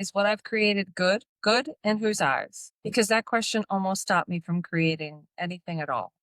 Is what I've created good? Good in whose eyes? Because that question almost stopped me from creating anything at all.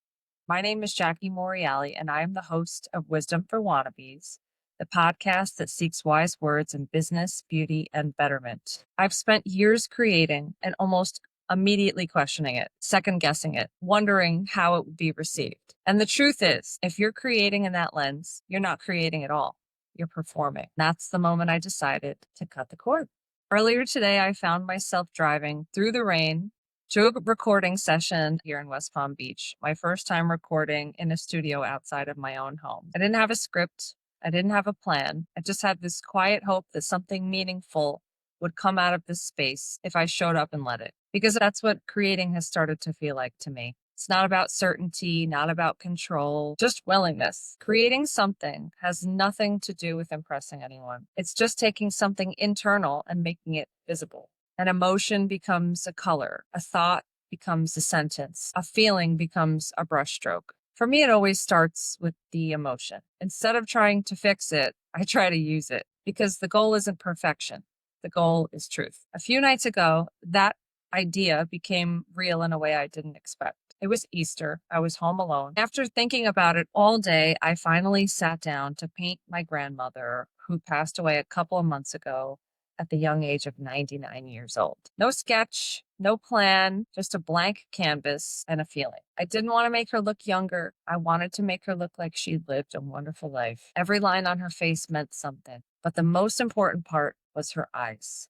My name is Jackie Morreale, and I am the host of Wisdom for Wannabes, the podcast that seeks wise words in business, beauty, and betterment. I've spent years creating and almost immediately questioning it, second guessing it, wondering how it would be received. And the truth is, if you're creating in that lens, you're not creating at all. You're performing. That's the moment I decided to cut the cord. Earlier today, I found myself driving through the rain to a recording session here in West Palm Beach, my first time recording in a studio outside of my own home. I didn't have a script, I didn't have a plan. I just had this quiet hope that something meaningful would come out of this space if I showed up and let it. Because that's what creating has started to feel like to me. It's not about certainty, not about control, just willingness. Creating something has nothing to do with impressing anyone. It's just taking something internal and making it visible. An emotion becomes a color, a thought becomes a sentence, a feeling becomes a brushstroke. For me, it always starts with the emotion. Instead of trying to fix it, I try to use it because the goal isn't perfection. The goal is truth. A few nights ago, that idea became real in a way I didn't expect. It was Easter. I was home alone. After thinking about it all day, I finally sat down to paint my grandmother, who passed away a couple of months ago at the young age of 99 years old. No sketch, no plan, just a blank canvas and a feeling. I didn't want to make her look younger. I wanted to make her look like she'd lived a wonderful life. Every line on her face meant something, but the most important part was her eyes.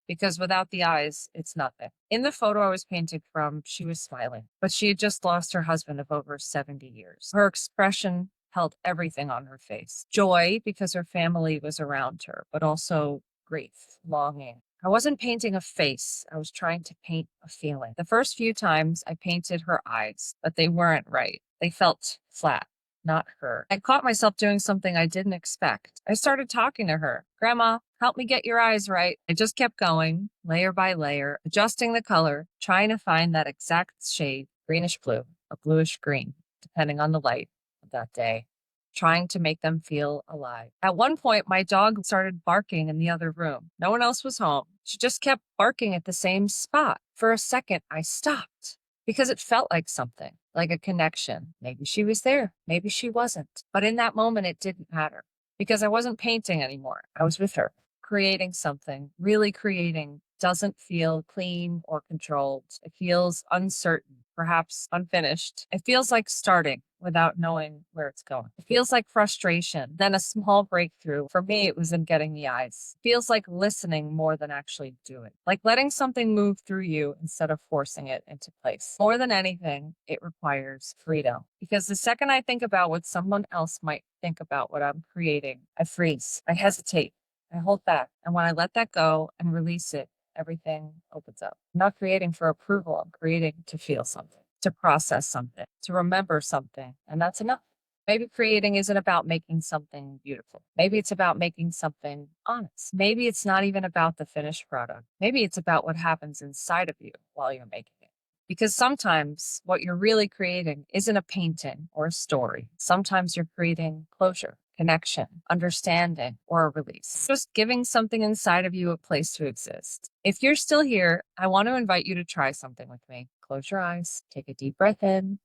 Because without the eyes, it's nothing. In the photo I was painting from, she was smiling, but she had just lost her husband of over 70 years. Her expression held everything on her face. Joy, because her family was around her, but also grief, longing. I wasn't painting a face, I was trying to paint a feeling. The first few times I painted her eyes, but they weren't right. They felt flat, not her. I caught myself doing something I didn't expect. I started talking to her. Grandma, help me get your eyes right. I just kept going, layer by layer, adjusting the color, trying to find that exact shade, greenish blue, or bluish green, depending on the light of that day, trying to make them feel alive. At one point, my dog started barking in the other room. No one else was home. She just kept barking at the same spot. For a second, I stopped because it felt like something, like a connection. Maybe she was there, maybe she wasn't. But in that moment, it didn't matter because I wasn't painting anymore. I was with her, creating something. Really creating doesn't feel clean or controlled. It feels uncertain, perhaps unfinished. It feels like starting without knowing where it's going. It feels like frustration, then a small breakthrough. For me, it was in getting the eyes. It feels like listening more than actually doing, like letting something move through you instead of forcing it into place. More than anything, it requires freedom. Because the second I think about what someone else might think about what I'm creating, I freeze, I hesitate, I hold back. And when I let that go and release it, everything opens up. I'm not creating for approval. I'm creating to feel something, to process something, to remember something. And that's enough. Maybe creating isn't about making something beautiful. Maybe it's about making something honest. Maybe it's not even about the finished product. Maybe it's about what happens inside of you while you're making it. Because sometimes what you're really creating isn't a painting or a story. Sometimes you're creating closure, connection, understanding, or a release. Just giving something inside of you a place to exist. If you're still here, I want to invite you to try something with me. Close your eyes, take a deep breath in,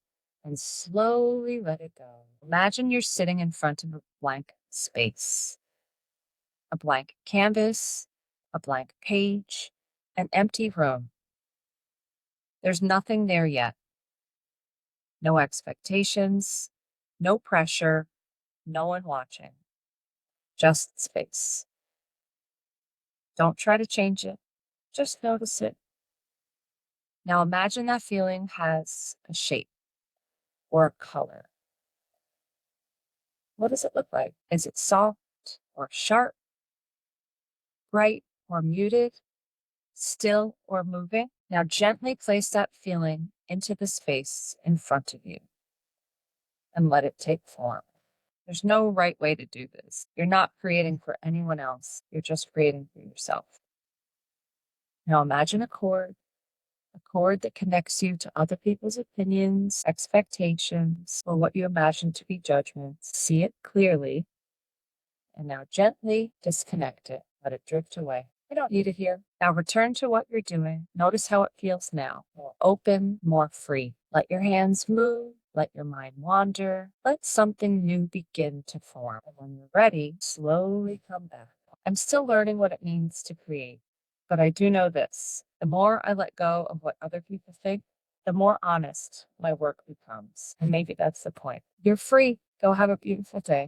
and slowly let it go. Imagine you're sitting in front of a blank space, a blank canvas, a blank page, an empty room. There's nothing there yet. No expectations, no pressure, no one watching, just space. Don't try to change it, just notice it. Now imagine that feeling has a shape or a color. What does it look like? Is it soft or sharp, bright or muted, still or moving? Now gently place that feeling into the space in front of you and let it take form. There's no right way to do this. You're not creating for anyone else. You're just creating for yourself. Now imagine a cord that connects you to other people's opinions, expectations, or what you imagine to be judgments. See it clearly, and now gently disconnect it. Let it drift away. I don't need it here. Now return to what you're doing. Notice how it feels now. More open, more free. Let your hands move. Let your mind wander. Let something new begin to form. And when you're ready, slowly come back. I'm still learning what it means to create, but I do know this. The more I let go of what other people think, the more honest my work becomes. And maybe that's the point. You're free. Go have a beautiful day.